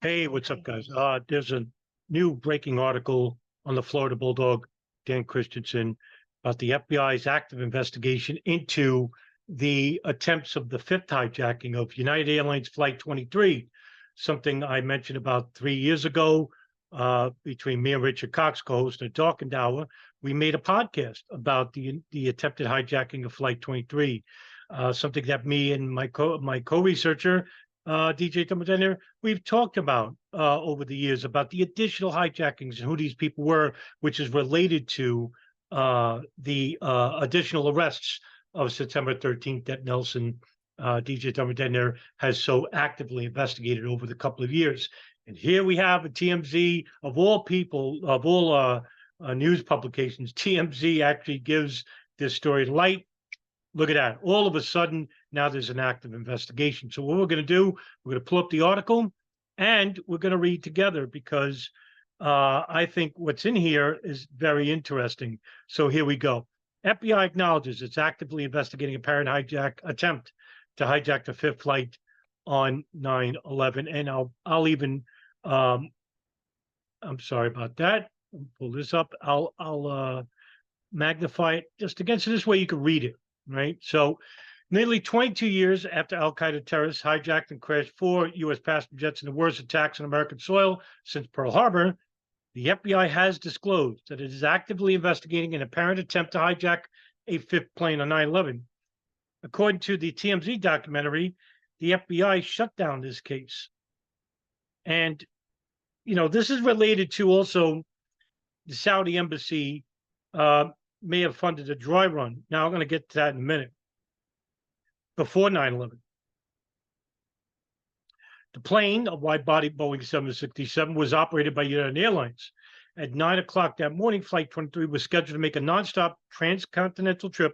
Hey, what's up, guys? There's a new breaking article on the Florida Bulldog, Dan Christensen, about the FBI's active investigation into the attempts of the fifth hijacking of United Airlines Flight 23, something I mentioned about 3 years ago. Between me and Richard Cox, co-host of Darkened Hour, we made a podcast about the attempted hijacking of Flight 23, something that me and my co-researcher DJ Thumbadender, we've talked about over the years about the additional hijackings and who these people were, which is related to the additional arrests of September 13th that Nelson, DJ Thumbadender, has so actively investigated over the couple of years. And here we have a TMZ of all people, of all news publications. TMZ actually gives this story light. Look at that. All of a sudden, now there's an active investigation. So what we're going to do, we're going to pull up the article and we're going to read together because I think what's in here is very interesting. So here we go. FBI acknowledges it's actively investigating apparent attempt to hijack the fifth flight on 9/11. And I'll even, I'm sorry about that. I'll pull this up. I'll magnify it just again. So this way you can read it. Right. So nearly 22 years after al-Qaeda terrorists hijacked and crashed 4 U.S. passenger jets in the worst attacks on American soil since Pearl Harbor, the FBI has disclosed that it is actively investigating an apparent attempt to hijack a fifth plane on 9/11. According to the TMZ documentary, the FBI shut down this case. And, this is related to also the Saudi embassy may have funded a dry run. Now, I'm going to get to that in a minute. Before 9/11, the plane, a wide-body Boeing 767, was operated by United Airlines. At 9 o'clock that morning, Flight 23 was scheduled to make a nonstop transcontinental trip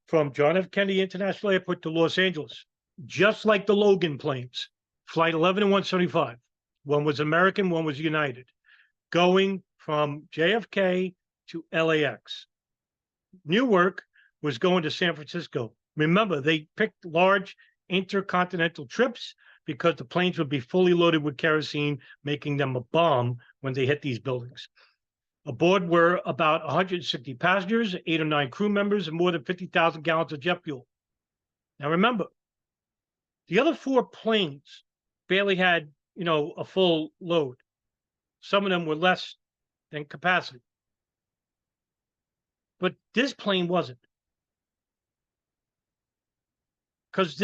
from John F. Kennedy International Airport to Los Angeles, just like the Logan planes, Flight 11 and 175. One was American, one was United, going from JFK to LAX. Newark was going to San Francisco. Remember, they picked large intercontinental trips because the planes would be fully loaded with kerosene, making them a bomb when they hit these buildings. Aboard were about 160 passengers, 8 or 9 crew members, and more than 50,000 gallons of jet fuel. Now, remember, the other 4 planes barely had, a full load. Some of them were less than capacity. But this plane wasn't. Because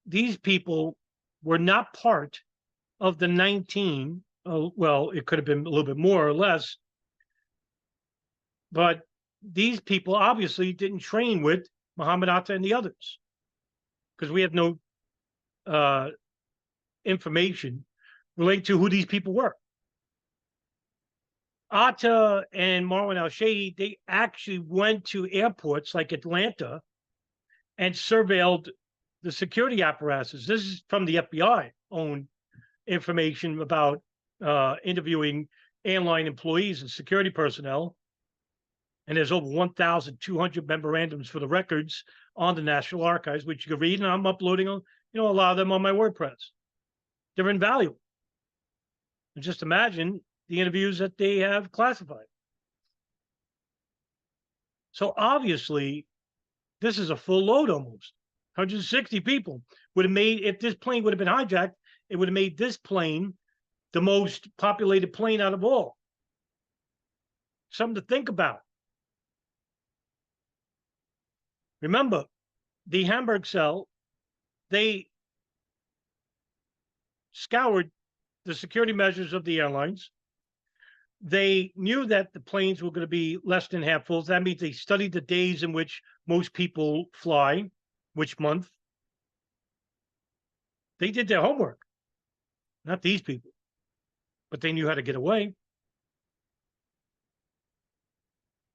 these people were not part of the 19, well, it could have been a little bit more or less, but these people obviously didn't train with Muhammad Atta and the others, because we have no information relating to who these people were. Atta and Marwan al-Shehhi, they actually went to airports like Atlanta and surveilled the security apparatuses. This is from the FBI own information about interviewing airline employees and security personnel. And there's over 1,200 memorandums for the records on the National Archives, which you can read, and I'm uploading, a lot of them on my WordPress. They're invaluable. And just imagine the interviews that they have classified. So obviously, this is a full load almost. 160 people would have made, if this plane would have been hijacked, it would have made this plane the most populated plane out of all. Something to think about. Remember, the Hamburg cell, they scoured the security measures of the airlines. They knew that the planes were going to be less than half full. That means they studied the days in which most people fly, which month. They did their homework. Not these people, but they knew how to get away.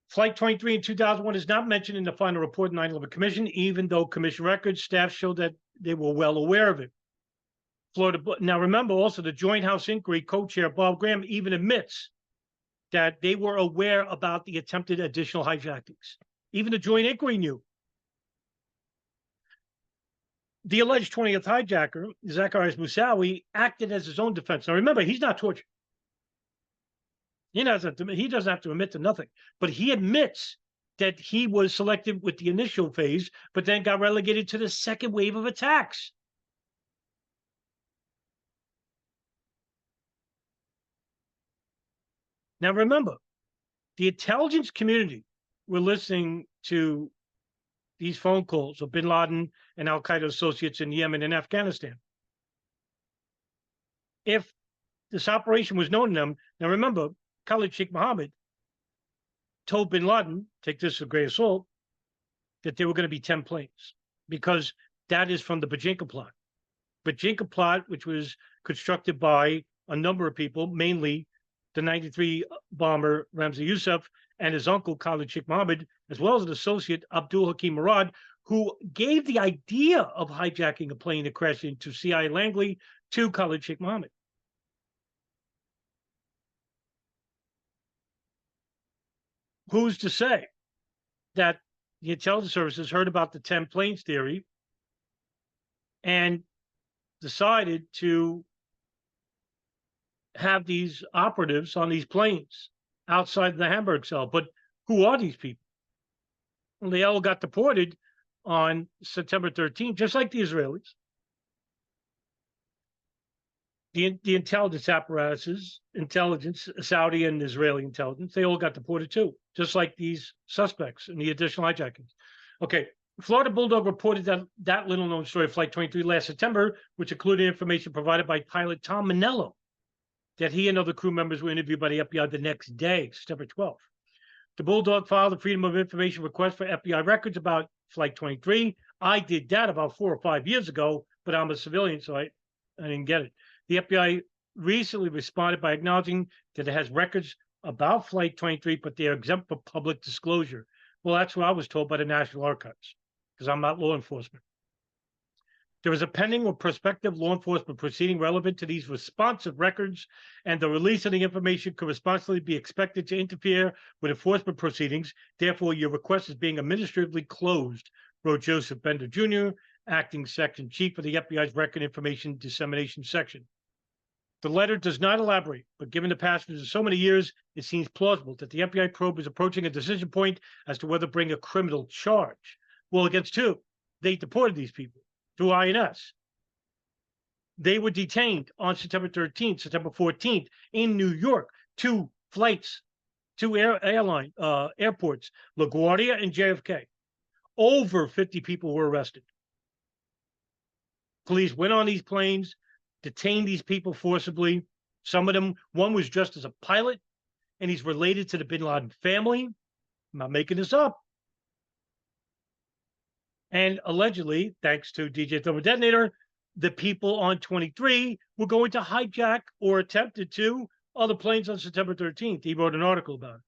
Flight 23 in 2001 is not mentioned in the final report of the 9/11 Commission, even though Commission records staff showed that they were well aware of it. Now, remember also the Joint House Inquiry co-chair Bob Graham even admits that they were aware about the attempted additional hijackings. Even the Joint Inquiry knew. The alleged 20th hijacker, Zacharias Moussaoui, acted as his own defense. Now, remember, he's not tortured. He doesn't have to admit to nothing, but he admits that he was selected with the initial phase, but then got relegated to the second wave of attacks. Now, remember, the intelligence community were listening to these phone calls of bin Laden and Al Qaeda associates in Yemen and Afghanistan. If this operation was known to them, now remember, Khalid Sheikh Mohammed told bin Laden, take this with a grain of salt, that there were going to be 10 planes because that is from the Bojinka plot. Bojinka plot, which was constructed by a number of people, mainly the 93 bomber Ramzi Youssef and his uncle Khalid Sheikh Mohammed, as well as an associate Abdul Hakim Murad, who gave the idea of hijacking a plane to crash into CIA Langley to Khalid Sheikh Mohammed. Who's to say that the intelligence services heard about the 10 planes theory and decided to have these operatives on these planes outside the Hamburg cell? But who are these people? Well, they all got deported on September 13th, just like the Israelis. The intelligence apparatuses, Saudi and Israeli intelligence, they all got deported too, just like these suspects in the additional hijackings. Okay, Florida Bulldog reported that little-known story of Flight 23 last September, which included information provided by pilot Tom Manello, that he and other crew members were interviewed by the FBI the next day, September 12th. The Bulldog filed a Freedom of Information request for FBI records about Flight 23. I did that about 4 or 5 years ago, but I'm a civilian, so I didn't get it. The FBI recently responded by acknowledging that it has records about Flight 23, but they are exempt from public disclosure. Well, that's what I was told by the National Archives, because I'm not law enforcement. There is a pending or prospective law enforcement proceeding relevant to these responsive records, and the release of the information could responsibly be expected to interfere with enforcement proceedings. Therefore, your request is being administratively closed, wrote Joseph Bender Jr., acting section chief of the FBI's Record Information Dissemination Section. The letter does not elaborate, but given the passage of so many years, it seems plausible that the FBI probe is approaching a decision point as to whether to bring a criminal charge. Well, against who? They deported these people through INS. They were detained on September 13th, September 14th in New York, 2 flights, 2 airports, LaGuardia and JFK. Over 50 people were arrested. Police went on these planes, detained these people forcibly. Some of them, one was dressed as a pilot, and he's related to the bin Laden family. I'm not making this up. And allegedly, thanks to DJ Thermal Detonator, the people on 23 were going to hijack or attempted to other planes on September 13th. He wrote an article about it.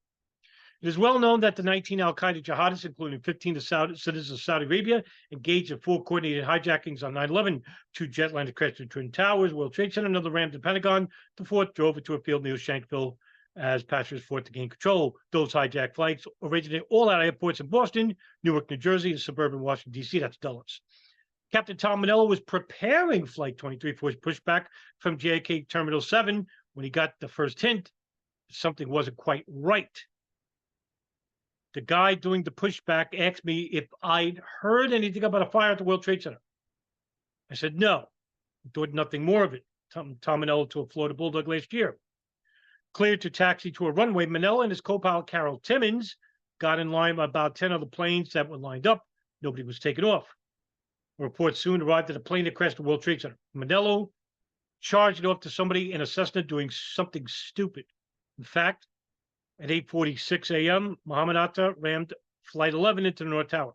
It is well known that the 19 al-Qaeda jihadists, including 15 citizens of Saudi Arabia, engaged in 4 coordinated hijackings on 9/11. 2 jetliners crashed into Twin Towers, World Trade Center, another rammed the Pentagon. The 4th drove it to a field near Shanksville as passengers fought to gain control. Those hijacked flights originated all out of airports in Boston, Newark, New Jersey, and suburban Washington, D.C. That's Dulles. Captain Tom Manello was preparing Flight 23 for his pushback from JFK Terminal 7 when he got the first hint something wasn't quite right. The guy doing the pushback asked me if I'd heard anything about a fire at the World Trade Center. I said, no, I thought nothing more of it. Tom Manello to a Florida Bulldog last year. Cleared to taxi to a runway, Manello and his co-pilot Carol Timmons got in line with about 10 other planes that were lined up. Nobody was taken off. A report soon arrived that a plane had crashed at the World Trade Center. Manello charged it off to somebody in a Cessna doing something stupid. In fact, at 8:46 a.m., Mohammed Atta rammed Flight 11 into the North Tower.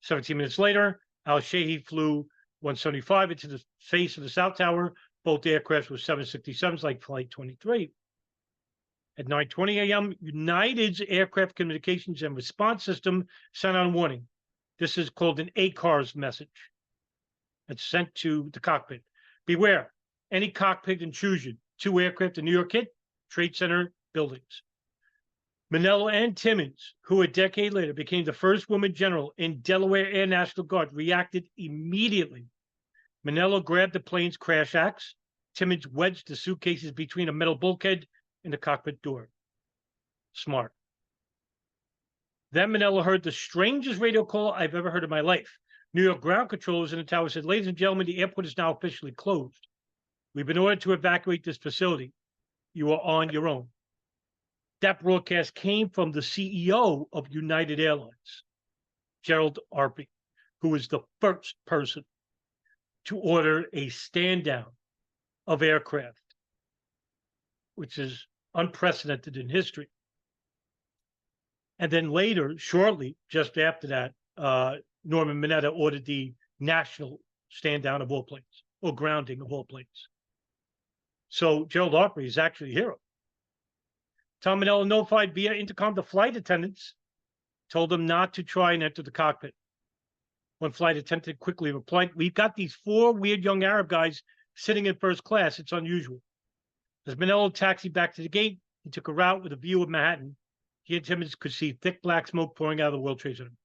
17 minutes later, al-Shahid flew 175 into the face of the South Tower. Both aircrafts were 767s like Flight 23. At 9:20 a.m., United's Aircraft Communications and Response System sent out a warning. This is called an ACARS message. It's sent to the cockpit. Beware, any cockpit intrusion. 2 aircraft in New York hit Trade Center buildings. Manello and Timmons, who a decade later became the first woman general in Delaware Air National Guard, reacted immediately Manello grabbed the plane's crash axe. Timmons wedged the suitcases between a metal bulkhead and the cockpit door. Smart. Then Manello heard the strangest radio call I've ever heard in my life. New York ground controllers in the tower said, "Ladies and gentlemen, the airport is now officially closed. We've been ordered to evacuate this facility. You are on your own." That broadcast came from the CEO of United Airlines, Gerald Arpey, who was the first person to order a stand down of aircraft, which is unprecedented in history. And then later, shortly, just after that, Norman Mineta ordered the national stand down of all planes, or grounding of all planes. So Gerald Arpey is actually a hero. Tom Manello notified via intercom the flight attendants, told them not to try and enter the cockpit. One flight attendant quickly replied, "We've got these 4 weird young Arab guys sitting in first class. It's unusual." As Manello taxied back to the gate, he took a route with a view of Manhattan. He and Timmons could see thick black smoke pouring out of the World Trade Center.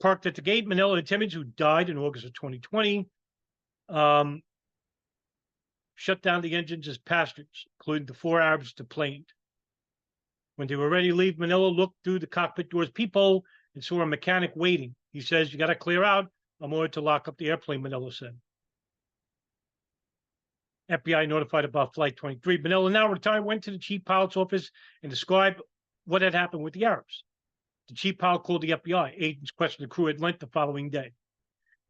Parked at the gate, Manello and Timmons, who died in August of 2020, shut down the engines as passengers, including the 4 Arabs deplaned. When they were ready to leave, Manello looked through the cockpit door's peephole and saw a mechanic waiting. He says, "You got to clear out. I'm ordered to lock up the airplane," Manello said. FBI notified about Flight 23. Manello, now retired, went to the chief pilot's office and described what had happened with the Arabs. The chief pilot called the FBI. Agents questioned the crew at length the following day.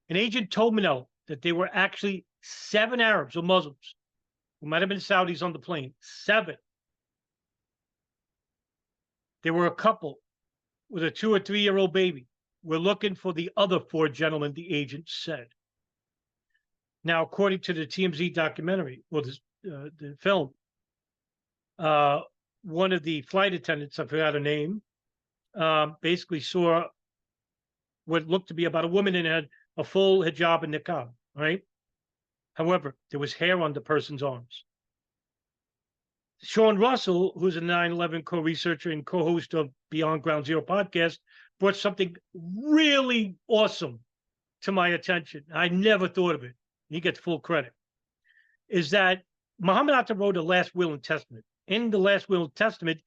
An agent told Manello that there were actually 7 Arabs or Muslims who might have been Saudis on the plane. 7. There were a couple with a 2 or 3-year-old baby. We're looking for the other 4 gentlemen, the agent said. Now, according to the TMZ documentary, or the film, one of the flight attendants, I forgot her name, basically saw what looked to be about a woman and had a full hijab and niqab, right? However, there was hair on the person's arms. Sean Russell, who's a 9/11 co-researcher and co-host of Beyond Ground Zero podcast, brought something really awesome to my attention. I never thought of it. He gets full credit. Is that Muhammad Atta wrote a last will and testament. In the last will and testament,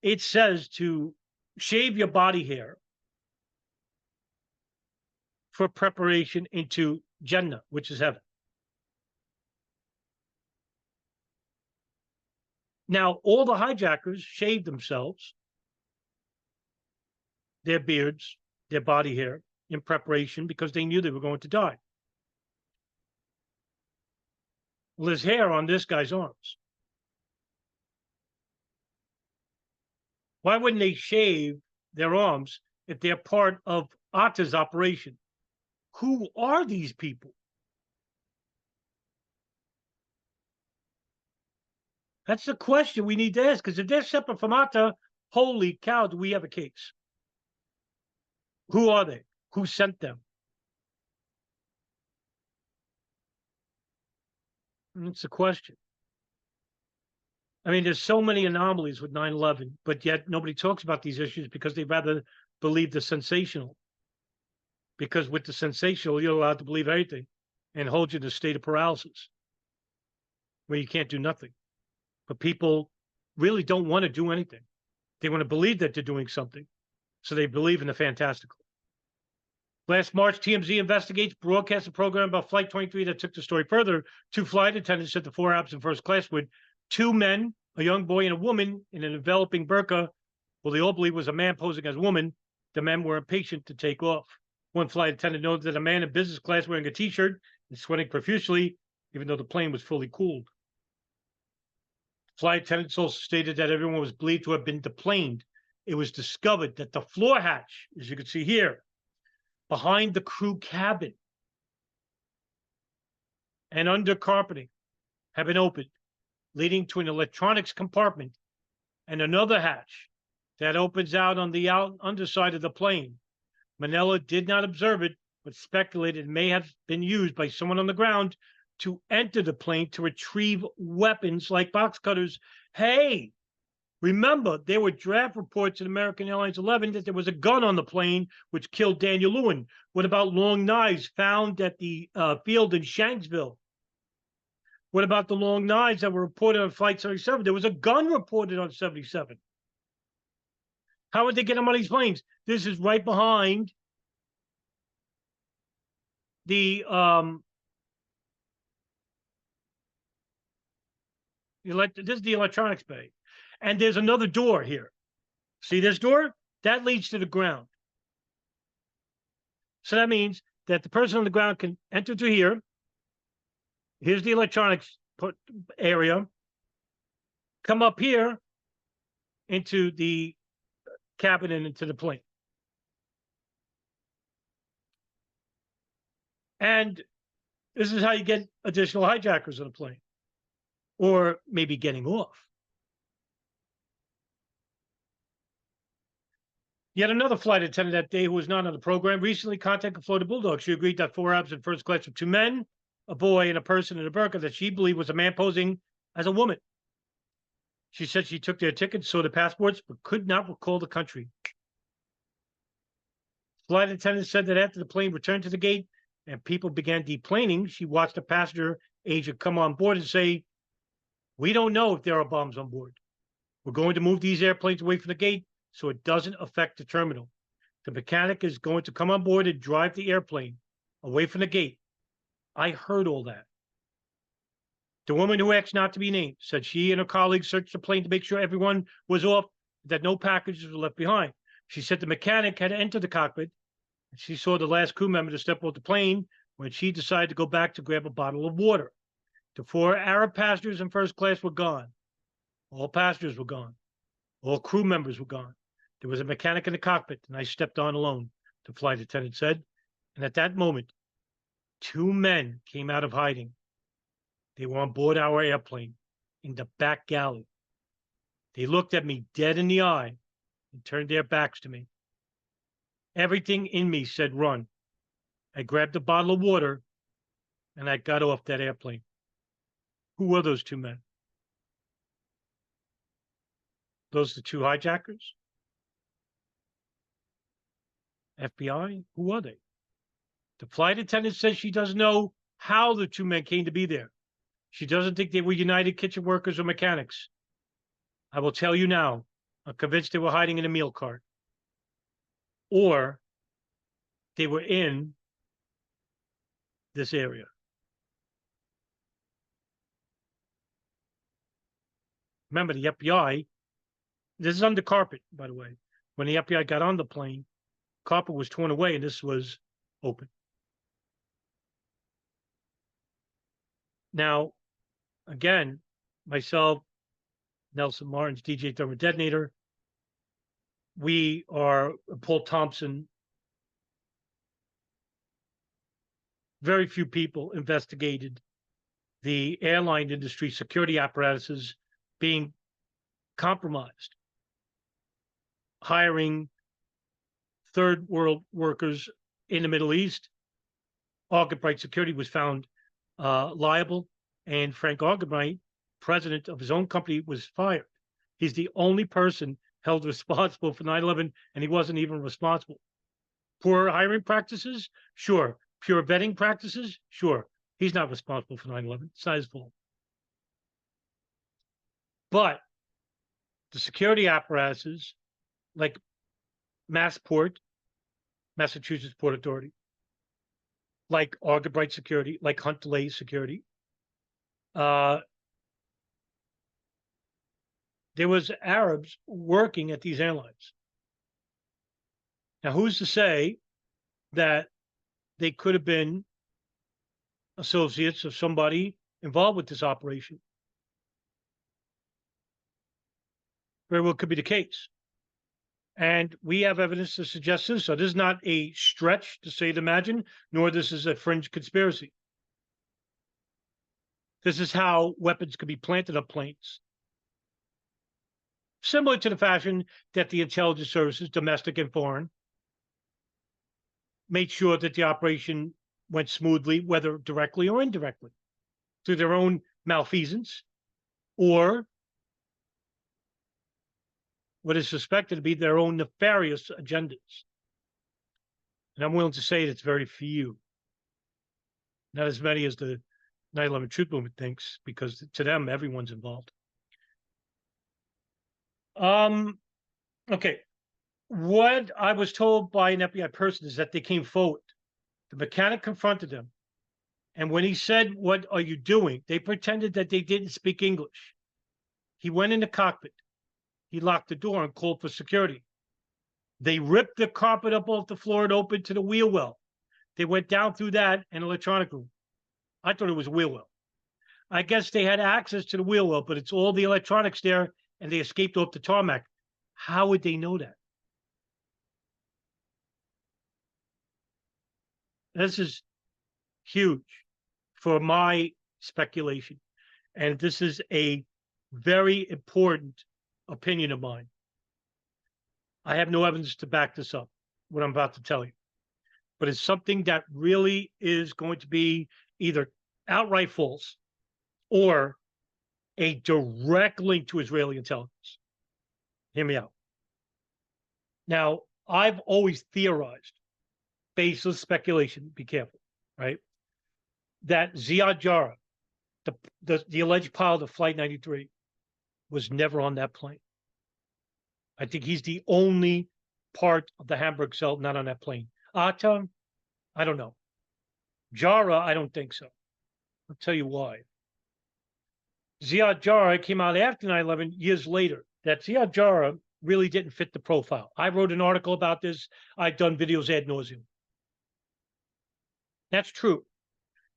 it says to shave your body hair for preparation into Jannah, which is heaven. Now, all the hijackers shaved themselves, their beards, their body hair, in preparation because they knew they were going to die. Well, there's hair on this guy's arms. Why wouldn't they shave their arms if they're part of Atta's operation? Who are these people? That's the question we need to ask, because if they're separate from Atta, holy cow, do we have a case? Who are they? Who sent them? And it's a question. I mean, there's so many anomalies with 9/11, but yet nobody talks about these issues because they rather believe the sensational. Because with the sensational, you're allowed to believe anything and hold you in a state of paralysis where you can't do nothing. But people really don't want to do anything. They want to believe that they're doing something. So they believe in the fantastical. Last March, TMZ investigates, broadcast a program about Flight 23 that took the story further. 2 flight attendants at the 4 Arabs in first class with 2 men, a young boy and a woman in an enveloping burqa. Well, they all believe was a man posing as a woman. The men were impatient to take off. One flight attendant noted that a man in business class wearing a T-shirt and sweating profusely, even though the plane was fully cooled. Flight attendants also stated that everyone was believed to have been deplaned. It was discovered that the floor hatch, as you can see here, behind the crew cabin and under carpeting had been opened, leading to an electronics compartment and another hatch that opens out on the underside of the plane. Manello did not observe it, but speculated it may have been used by someone on the ground to enter the plane to retrieve weapons like box cutters. Hey, Remember, there were draft reports in American Airlines 11 that there was a gun on the plane which killed Daniel Lewin. What about long knives found at the field in Shanksville? What about the long knives that were reported on Flight 77? There was a gun reported on 77. How would they get them on these planes? This is right behind the this is the electronics bay. And there's another door here. See this door? That leads to the ground. So that means that the person on the ground can enter through here. Here's the electronics area. Come up here into the cabin and into the plane. And this is how you get additional hijackers on a plane, or maybe getting off. Yet another flight attendant that day who was not on the program recently contacted Florida Bulldog. She agreed that 4 Arabs in first class with 2 men, a boy, and a person in a burqa that she believed was a man posing as a woman. She said she took their tickets, saw the passports, but could not recall the country. Flight attendant said that after the plane returned to the gate and people began deplaning, she watched a passenger agent come on board and say, "We don't know if there are bombs on board. We're going to move these airplanes away from the gate so it doesn't affect the terminal. The mechanic is going to come on board and drive the airplane away from the gate." I heard all that. The woman who asked not to be named said she and her colleagues searched the plane to make sure everyone was off, that no packages were left behind. She said the mechanic had entered the cockpit, and she saw the last crew member to step off the plane when she decided to go back to grab a bottle of water. The 4 Arab passengers in first class were gone. All passengers were gone. All crew members were gone. There was a mechanic in the cockpit, and I stepped on alone, the flight attendant said. And at that moment, 2 men came out of hiding. They were on board our airplane in the back galley. They looked at me dead in the eye and turned their backs to me. Everything in me said run. I grabbed a bottle of water and I got off that airplane. Who were those 2 men? Those the 2 hijackers? FBI? Who are they? The flight attendant says she doesn't know how the 2 men came to be there. She doesn't think they were United Kitchen workers or mechanics. I will tell you now, I'm convinced they were hiding in a meal cart. Or they were in this area. Remember, the FBI, this is under carpet, by the way. When the FBI got on the plane, carpet was torn away and this was open. Now, again, myself, Nelson Martins, DJ Thermal Detonator, we are Paul Thompson. Very few people investigated the airline industry security apparatuses being compromised, hiring third world workers in the Middle East. Argabright Security was found liable, and Frank Argabright, president of his own company, was fired. He's the only person held responsible for 9/11, and he wasn't even responsible. Poor hiring practices? Sure. Pure vetting practices? Sure. He's not responsible for 9/11. It's not his fault. But the security apparatuses, like Massport, Massachusetts Port Authority, like Argabright Security, like Hunt Delay Security, there was Arabs working at these airlines. Now, who's to say that they could have been associates of somebody involved with this operation? Very well could be the case. And we have evidence to suggest this. So this is not a stretch to say to imagine, nor this is a fringe conspiracy. This is how weapons could be planted on planes. Similar to the fashion that the intelligence services, domestic and foreign, made sure that the operation went smoothly, whether directly or indirectly, through their own malfeasance or what is suspected to be their own nefarious agendas. And I'm willing to say it's very few. Not as many as the 9/11 Truth Movement thinks, because to them, everyone's involved. Okay. What I was told by an FBI person is that they came forward. The mechanic confronted them. And when he said, "What are you doing?" they pretended that they didn't speak English. He went in the cockpit. He locked the door and called for security. They ripped the carpet up off the floor and opened to the wheel well. They went down through that and electronic room. I thought it was a wheel well. I guess they had access to the wheel well, but it's all the electronics there, and they escaped off the tarmac. How would they know that? This is huge for my speculation. And this is a very important opinion of mine. I have no evidence to back this up, what I'm about to tell you. But it's something that really is going to be either outright false or a direct link to Israeli intelligence. Hear me out. Now, I've always theorized, baseless speculation, be careful, right? That Ziad Jarrah, the alleged pilot of Flight 93, was never on that plane. I think he's the only part of the Hamburg cell not on that plane. Atta, I don't know. Jarrah, I don't think so. I'll tell you why. Ziad Jarrah came out after 9/11 years later. That Ziad Jarrah really didn't fit the profile. I wrote an article about this. I've done videos ad nauseum. That's true.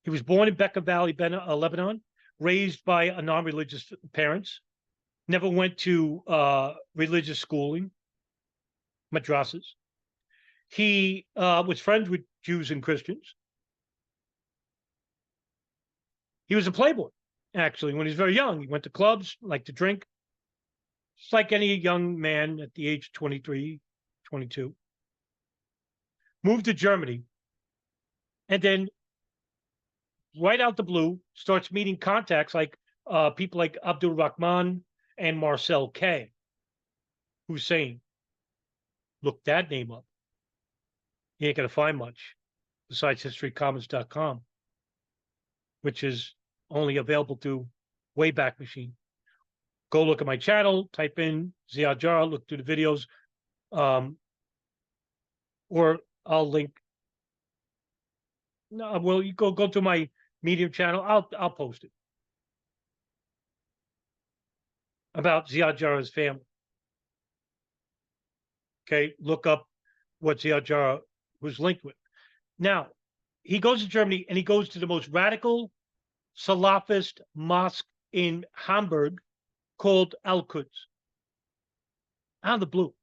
He was born in Bekaa Valley, Lebanon, raised by non-religious parents, never went to religious schooling, madrasas. He was friends with Jews and Christians. He was a playboy, actually, when he was very young. He went to clubs, liked to drink. Just like any young man at the age of 23, 22. Moved to Germany. And then right out the blue, starts meeting contacts like people like Abdul Rahman and Marcel K. Hussein. Look that name up. You ain't going to find much besides historycommons.com, which is only available through Wayback Machine. Go look at my channel, type in Ziad Jarrah, look through the videos, or I'll link. No, well, you go to my Medium channel. I'll post it about Ziad Jarrah's family. Okay, look up what Ziad Jarrah was linked with. Now, he goes to Germany and he goes to the most radical Salafist mosque in Hamburg called Al-Quds. Out of the blue.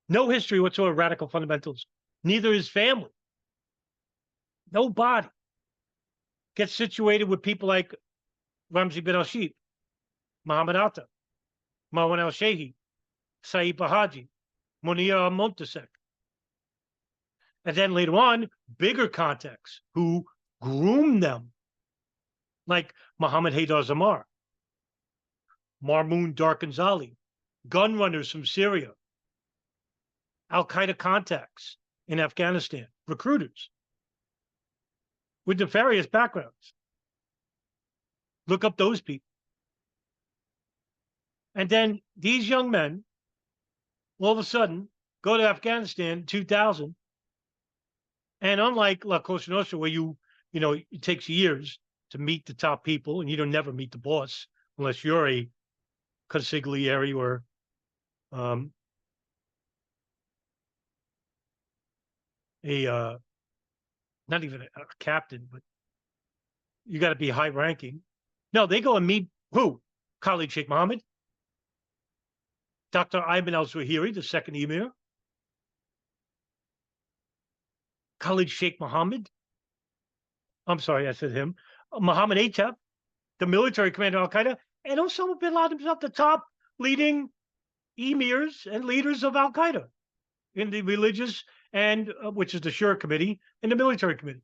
No history whatsoever of radical fundamentalism. Neither his family. Nobody gets situated with people like Ramzi bin al-Shib, Muhammad Atta, Marwan al-Shehi, Saeed Bahaji, Munir al-Montasek. And then later on, bigger contacts who groom them, like Mohammed Haydar Zamar, Marmoon Darkanzali, gun runners from Syria, Al-Qaeda contacts in Afghanistan, recruiters with nefarious backgrounds. Look up those people. And then these young men, all of a sudden, go to Afghanistan in 2000. And unlike La Cosa Nostra, where it takes years to meet the top people, and you don't never meet the boss unless you're a consigliere or not even a captain, but you got to be high ranking. No, they go and meet who? Khalid Sheikh Mohammed, Dr. Ayman al-Zawahiri, the second emir, Khalid Sheikh Mohammed. I'm sorry, I said him. Mohammed Attab, the military commander of Al-Qaeda, and Osama bin Laden himself, the top leading emirs and leaders of Al-Qaeda in the religious and which is the Shura committee and the military committee.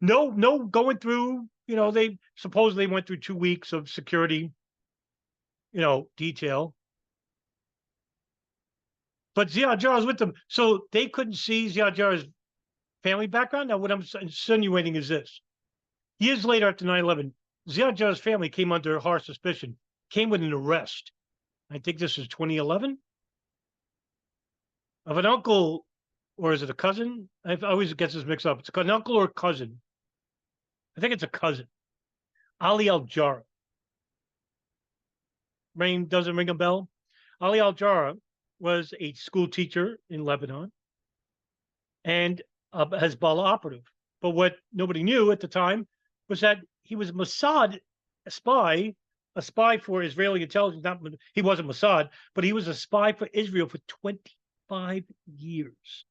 No, going through, they supposedly went through 2 weeks of security detail. But Ziad Jarrah was with them, so they couldn't see Ziad Jarrah's family background. Now, what I'm insinuating is this. Years later, after 9/11, Ziad Jarrah's family came under harsh suspicion, came with an arrest. I think this was 2011, of an uncle, or is it a cousin? I always get this mixed up. It's an uncle or a cousin. I think it's a cousin. Ali al-Jarrah. Doesn't ring a bell? Ali al-Jarrah was a school teacher in Lebanon and a Hezbollah operative. But what nobody knew at the time was that he was Mossad, a spy for Israeli intelligence. He wasn't Mossad, but he was a spy for Israel for 25 years.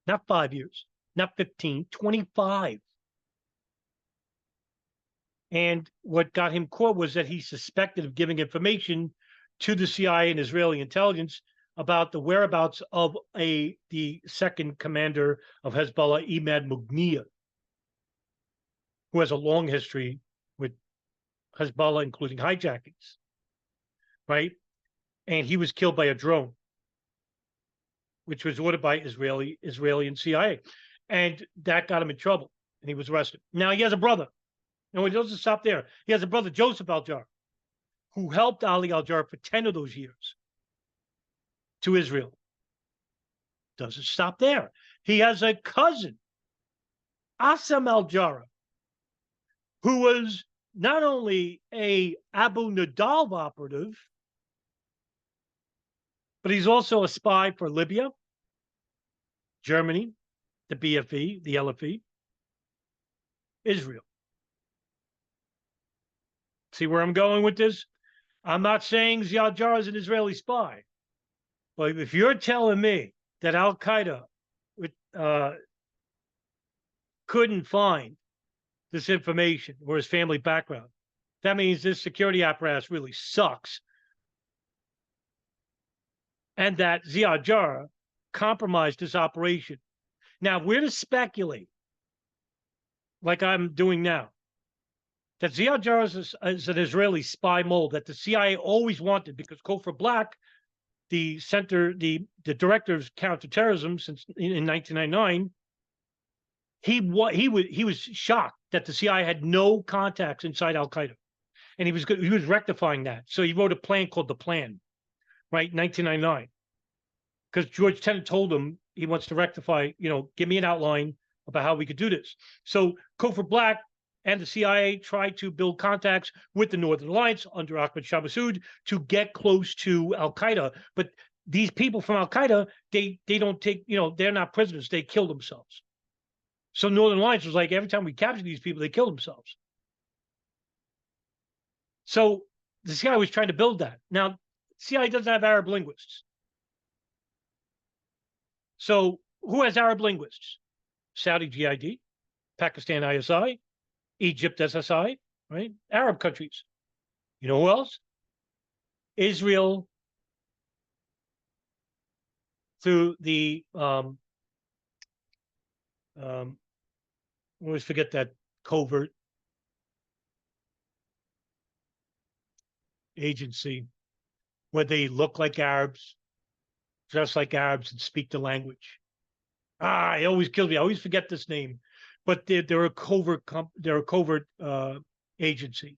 Not 5 years, not 15, 25. And what got him caught was that he suspected of giving information to the CIA and Israeli intelligence about the whereabouts of the second commander of Hezbollah, Imad Mughniya, who has a long history with Hezbollah, including hijackings, right? And he was killed by a drone, which was ordered by Israeli and CIA. And that got him in trouble, and he was arrested. Now, he has a brother. No, he doesn't stop there. He has a brother, Joseph al-Jarrah, who helped Ali al-Jarrah for 10 of those years to Israel. Doesn't stop there. He has a cousin, Assam al-Jarrah, who was not only a Abu Nidal operative, but he's also a spy for Libya, Germany, the BFE, the LFE, Israel. See where I'm going with this? I'm not saying Ziad Jarrah is an Israeli spy, but if you're telling me that Al-Qaeda couldn't find this information or his family background, that means this security apparatus really sucks. And that Ziad Jarrah compromised this operation. Now, we're to speculate, like I'm doing now, that Ziad Jarrah is an Israeli spy mold that the CIA always wanted, because Kofar Black, the director of counterterrorism since in 1999, he was shocked that the CIA had no contacts inside Al Qaeda, and he was rectifying that. So he wrote a plan called the Plan, right, 1999, because George Tenet told him he wants to rectify. Give me an outline about how we could do this. So Kofar Black and the CIA tried to build contacts with the Northern Alliance under Ahmed Shah Massoud to get close to Al Qaeda. But these people from Al Qaeda, they don't take, they're not prisoners. They kill themselves. So Northern Alliance was like, every time we capture these people, they kill themselves. So the CIA was trying to build that. Now, CIA doesn't have Arab linguists. So who has Arab linguists? Saudi GID, Pakistan ISI, Egypt SSI, right? Arab countries. You know who else? Israel, through the I always forget that covert agency where they look like Arabs, dress like Arabs, and speak the language. It always kills me. I always forget this name, but they're a covert agency.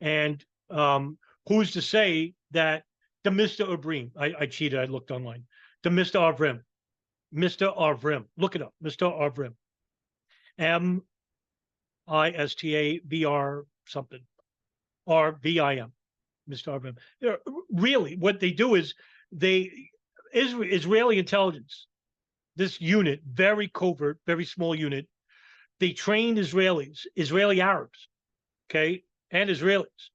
And who's to say that the Mr. Abrim, I cheated, I looked online. The Mr. Avrim, look it up, Mr. Avrim. MISTAVR something, RVIM, Mr. Avrim. Really, what they do is Israeli intelligence, this unit, very covert, very small unit, they trained Israeli Arabs, okay, and Israelis,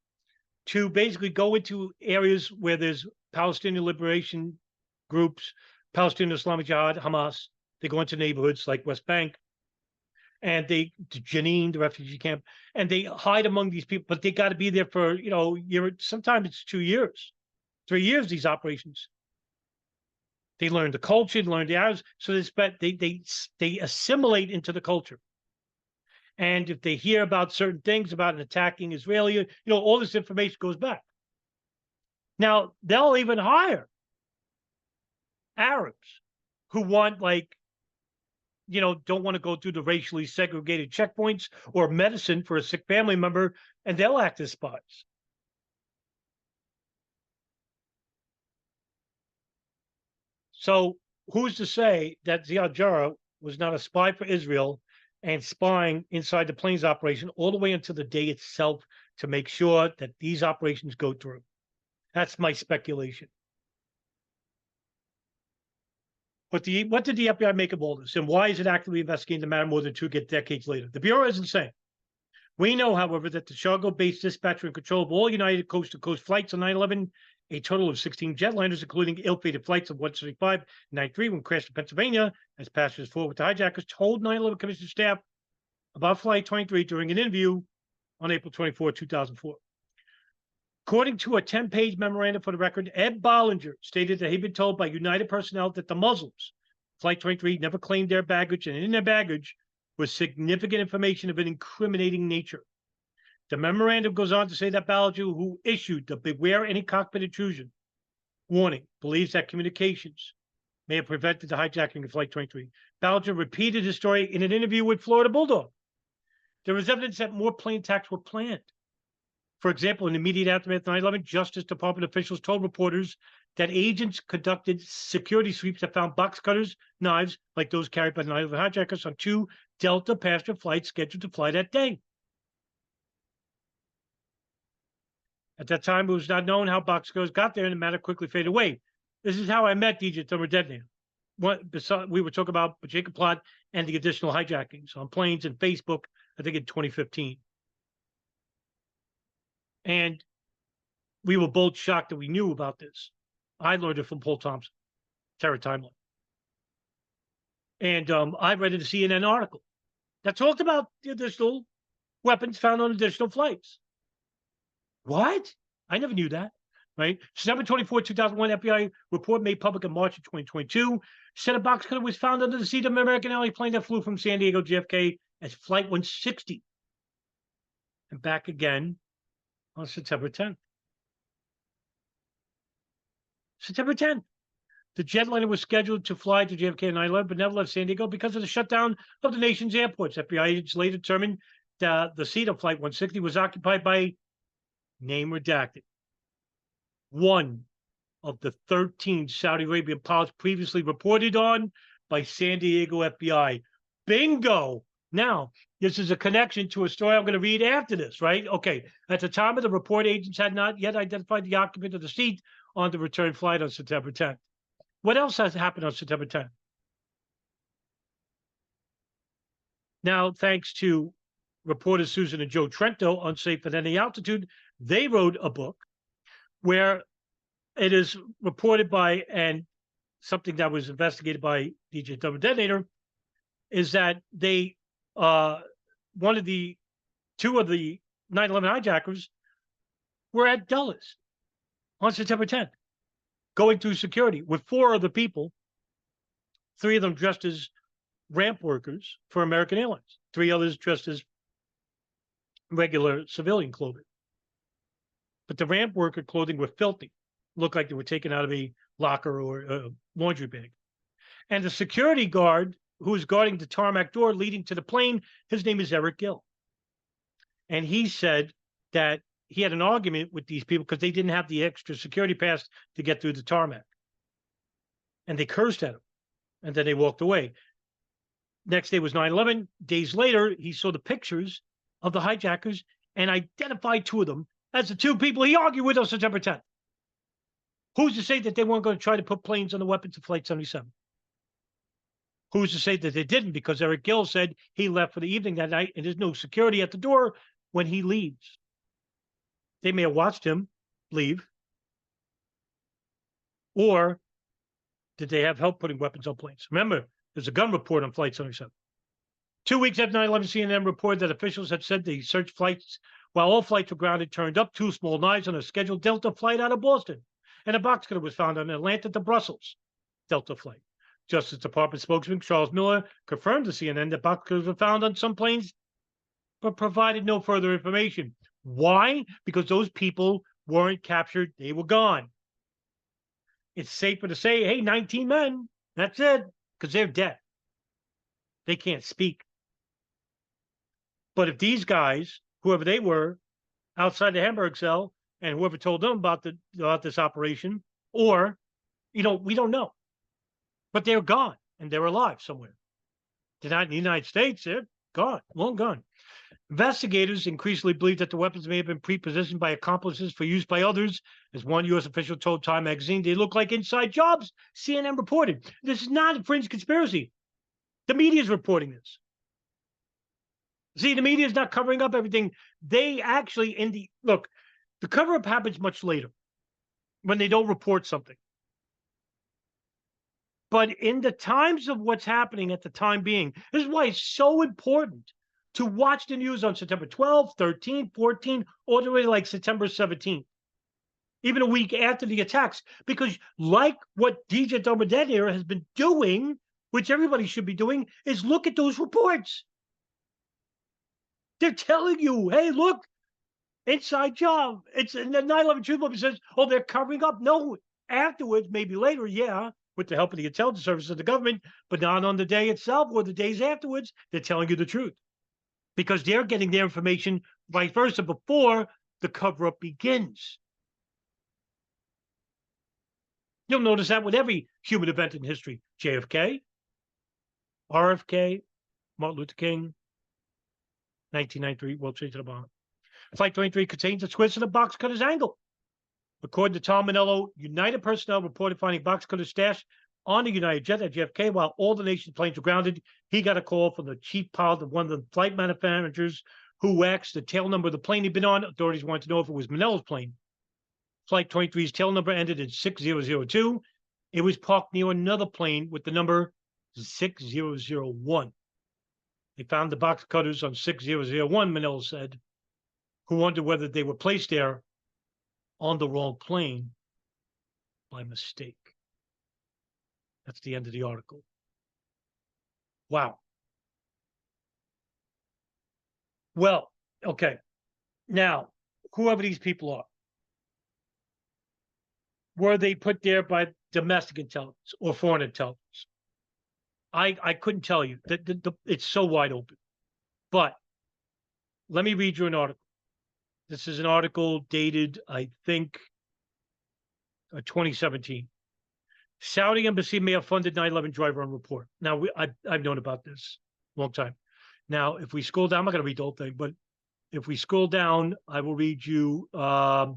to basically go into areas where there's Palestinian liberation groups, Palestinian Islamic Jihad, Hamas. They go into neighborhoods like West Bank, and Jenin, the refugee camp, and they hide among these people, but they got to be there for, sometimes it's 2 years, 3 years, these operations. They learn the culture, they learn the Arabs, so they assimilate into the culture. And if they hear about certain things about an attacking Israeli, all this information goes back. Now, they'll even hire Arabs who want, don't want to go through the racially segregated checkpoints or medicine for a sick family member, and they'll act as spies. So who's to say that Ziad Jarrah was not a spy for Israel and spying inside the planes operation all the way until the day itself to make sure that these operations go through? That's my speculation. But what did the FBI make of all this? And why is it actively investigating the matter more than 2 decades later? The Bureau isn't saying. We know, however, that the Chicago-based dispatcher in control of all United coast-to-coast flights on 9/11, a total of 16 jetliners, including ill-fated flights of 175 and 93 when crashed in Pennsylvania as passengers flew with the hijackers, told 9/11 Commission staff about Flight 23 during an interview on April 24, 2004. According to a 10-page memorandum for the record, Ed Bollinger stated that he'd been told by United personnel that the Muslims, Flight 23, never claimed their baggage, and in their baggage was significant information of an incriminating nature. The memorandum goes on to say that Bollinger, who issued the beware any cockpit intrusion warning, believes that communications may have prevented the hijacking of Flight 23. Bollinger repeated his story in an interview with Florida Bulldog. There was evidence that more plane attacks were planned. For example, in the immediate aftermath of 9/11, Justice Department officials told reporters that agents conducted security sweeps that found box cutters, knives, like those carried by the 9/11 hijackers, on 2 Delta passenger flights scheduled to fly that day. At that time, it was not known how box cutters got there, and the matter quickly faded away. This is how I met DJ Thumber Detonator. We were talking about Bojinka plot and the additional hijackings on planes and Facebook, I think in 2015. And we were both shocked that we knew about this. I learned it from Paul Thompson, Terror Timeline. And I read a CNN article that talked about the additional weapons found on additional flights. What? I never knew that, right? December 24, 2001, FBI report made public in March of 2022 said a box cutter was found under the seat of an American Airlines plane that flew from San Diego JFK as Flight 160 and back again on September 10th. September 10th. The jetliner was scheduled to fly to JFK at 9/11, but never left San Diego because of the shutdown of the nation's airports. FBI agents later determined that the seat of Flight 160 was occupied by, name redacted, one of the 13 Saudi Arabian pilots previously reported on by San Diego FBI. Bingo! Now, this is a connection to a story I'm going to read after this, right? Okay. At the time of the report, agents had not yet identified the occupant of the seat on the return flight on September 10th. What else has happened on September 10th? Now, thanks to reporters Susan and Joe Trento, Unsafe at Any Altitude, they wrote a book where it is reported by, and something that was investigated by DJ Thumber Detonator, is that they, two of the 9/11 hijackers were at Dulles on September 10th, going through security with 4 other people, 3 of them dressed as ramp workers for American Airlines, 3 others dressed as regular civilian clothing. But the ramp worker clothing were filthy, looked like they were taken out of a locker or a laundry bag. And the security guard who was guarding the tarmac door leading to the plane, his name is Eric Gill. And he said that he had an argument with these people because they didn't have the extra security pass to get through the tarmac. And they cursed at him. And then they walked away. Next day was 9/11. Days later, he saw the pictures of the hijackers and identified 2 of them as the 2 people he argued with on September 10th. Who's to say that they weren't going to try to put planes on the weapons of Flight 77? Who's to say that they didn't? Because Eric Gill said he left for the evening that night and there's no security at the door when he leaves. They may have watched him leave. Or did they have help putting weapons on planes? Remember, there's a gun report on Flight 77. 2 weeks after 9/11, CNN reported that officials had said they searched flights while all flights were grounded, turned up 2 small knives on a scheduled Delta flight out of Boston. And a box cutter was found on an Atlanta to Brussels Delta flight. Justice Department spokesman Charles Miller confirmed to CNN that box cutters were found on some planes but provided no further information. Why? Because those people weren't captured. They were gone. It's safer to say, hey, 19 men, that's it, because they're dead. They can't speak. But if these guys, whoever they were, outside the Hamburg cell, and whoever told them about this operation, or, we don't know. But they're gone, and they're alive somewhere. They're not in the United States. They're gone, long gone. Investigators increasingly believe that the weapons may have been pre-positioned by accomplices for use by others. As one U.S. official told Time magazine, they look like inside jobs, CNN reported. This is not a fringe conspiracy. The media is reporting this. See, the media is not covering up everything. They actually, the cover-up happens much later when they don't report something. But in the times of what's happening at the time being, this is why it's so important to watch the news on September 12th, 13th, 14th, all the way like September 17th, even a week after the attacks, because like what DJ Domodet here has been doing, which everybody should be doing, is look at those reports. They're telling you, hey, look, inside job. It's in the 9/11 truth book. It says, oh, they're covering up. No, afterwards, maybe later, yeah, with the help of the intelligence services of the government, but not on the day itself or the days afterwards. They're telling you the truth because they're getting their information vice versa before the cover-up begins. You'll notice that with every human event in history. JFK, RFK, Martin Luther King, 1993, World Trade Center bomb. Flight 23 contains a twist in the box cutter's angle. According to Tom Manello, United personnel reported finding box cutters stashed on the United jet at JFK while all the nation's planes were grounded. He got a call from the chief pilot of one of the flight manufacturers who asked the tail number of the plane he'd been on. Authorities wanted to know if it was Manello's plane. Flight 23's tail number ended in 6002. It was parked near another plane with the number 6001. They found the box cutters on 6001, Manello said, who wondered whether they were placed there on the wrong plane by mistake. That's the end of the article. Wow. Well, okay. Now, whoever these people are, were they put there by domestic intelligence or foreign intelligence? I couldn't tell you. It's so wide open. But let me read you an article. This is an article dated, I think, 2017. Saudi embassy may have funded 9/11 driver on report. Now, I've known about this a long time. Now, if we scroll down, I'm not going to read the whole thing, but if we scroll down, I will read you. Where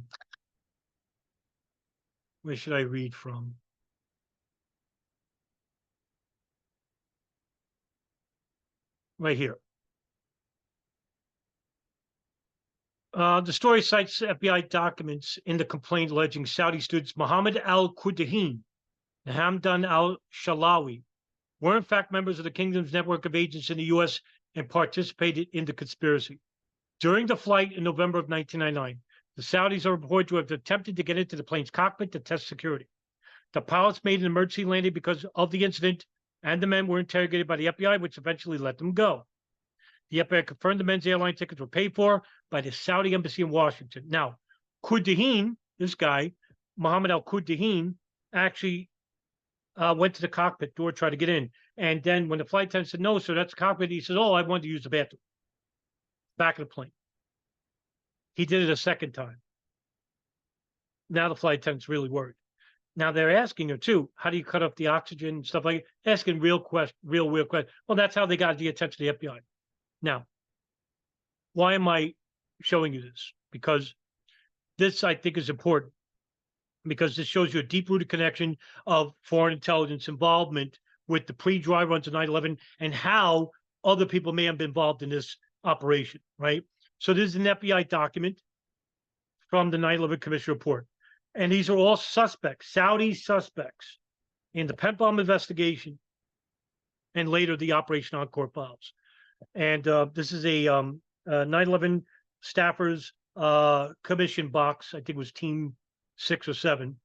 should I read from? Right here. The story cites FBI documents in the complaint alleging Saudi students Mohammed al-Qudahin and Hamdan al-Shalawi were in fact members of the kingdom's network of agents in the U.S. and participated in the conspiracy. During the flight in November of 1999, the Saudis are reported to have attempted to get into the plane's cockpit to test security. The pilots made an emergency landing because of the incident, and the men were interrogated by the FBI, which eventually let them go. The FBI confirmed the men's airline tickets were paid for by the Saudi embassy in Washington. Now, Qudahin, this guy, Mohammed al-Qudahin, actually went to the cockpit door, tried to get in. And then when the flight attendant said, no, sir, that's the cockpit, he said, oh, I wanted to use the bathroom. Back of the plane. He did it a second time. Now the flight attendant's really worried. Now they're asking her too, how do you cut off the oxygen and stuff like that? Asking real questions. Well, that's how they got the attention of the FBI. Now, why am I showing you this? Because this, I think, is important. Because this shows you a deep-rooted connection of foreign intelligence involvement with the pre-dry runs of 9/11 and how other people may have been involved in this operation, right? So this is an FBI document from the 9/11 Commission report. And these are all suspects, Saudi suspects, in the Pent Bomb investigation and later the Operation Encore files. And this is a 9/11 staffers commission box. I think it was team 6 or 7.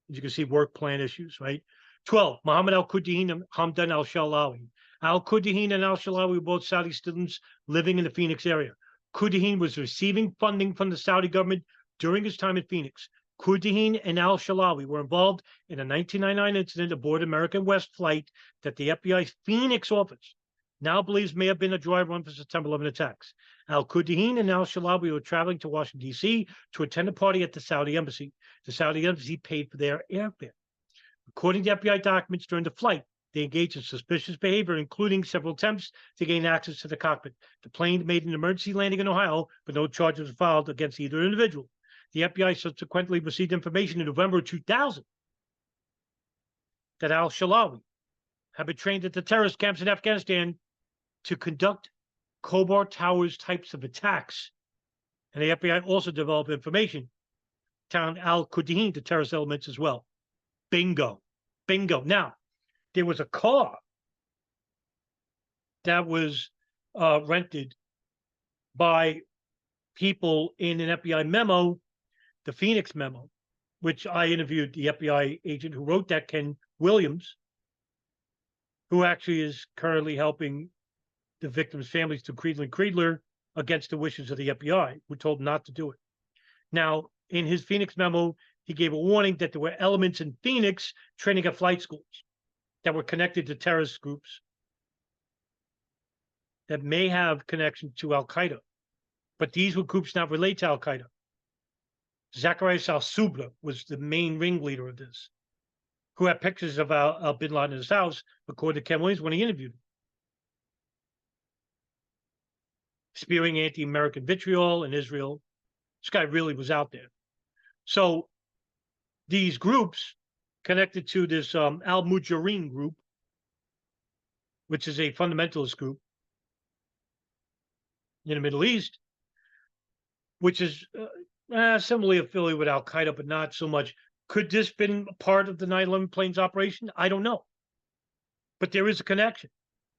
As you can see, work plan issues, right? 12, Mohammed al-Qudahin and Hamdan al-Shalawi. Al-Qudahin and al-Shalawi were both Saudi students living in the Phoenix area. Quddahin was receiving funding from the Saudi government during his time in Phoenix. Quddahin and al-Shalawi were involved in a 1999 incident aboard American West flight that the FBI's Phoenix office now believes may have been a dry run for September 11 attacks. Al-Quddahin and al-Shalawi were traveling to Washington, D.C. to attend a party at the Saudi embassy. The Saudi embassy paid for their airfare. According to FBI documents during the flight, they engaged in suspicious behavior, including several attempts to gain access to the cockpit. The plane made an emergency landing in Ohio, but no charges were filed against either individual. The FBI subsequently received information in November 2000 that al-Shalawi had been trained at the terrorist camps in Afghanistan to conduct Khobar Towers types of attacks. And the FBI also developed information telling al-Quddahin to terrorist elements as well. Bingo. Bingo. Now, there was a car that was rented by people in an FBI memo, the Phoenix memo, which I interviewed the FBI agent who wrote that, Ken Williams, who actually is currently helping the victims' families to Creedler and Creedler against the wishes of the FBI, who told not to do it. Now, in his Phoenix memo, he gave a warning that there were elements in Phoenix training at flight schools that were connected to terrorist groups that may have connection to Al-Qaeda. But these were groups not related to Al-Qaeda. Zacarias al-Subra was the main ringleader of this, who had pictures of bin Laden in his house, according to Ken Williams, when he interviewed him. Spewing anti-American vitriol in Israel. This guy really was out there. So these groups connected to this al-Mujahideen group, which is a fundamentalist group in the Middle East, which is similarly affiliated with Al-Qaeda, but not so much. Could this have been part of the 9/11 planes operation? I don't know. But there is a connection,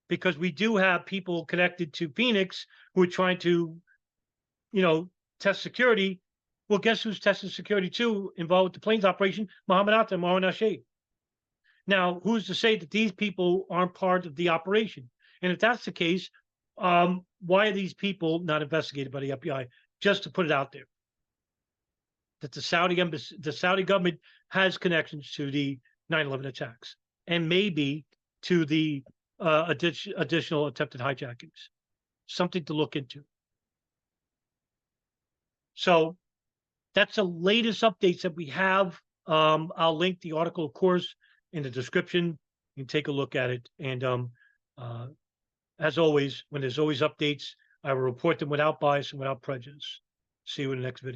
because we do have people connected to Phoenix who are trying to, test security. Well, guess who's testing security too, involved with the planes operation? Mohammed Atta and Marwan al-Shade. Now, who's to say that these people aren't part of the operation? And if that's the case, why are these people not investigated by the FBI? Just to put it out there, that the Saudi embassy, the Saudi government has connections to the 9/11 attacks, and maybe to the additional attempted hijackings. Something to look into. So that's the latest updates that we have. I'll link the article, of course, in the description. You can take a look at it. And as always, when there's always updates, I will report them without bias and without prejudice. See you in the next video.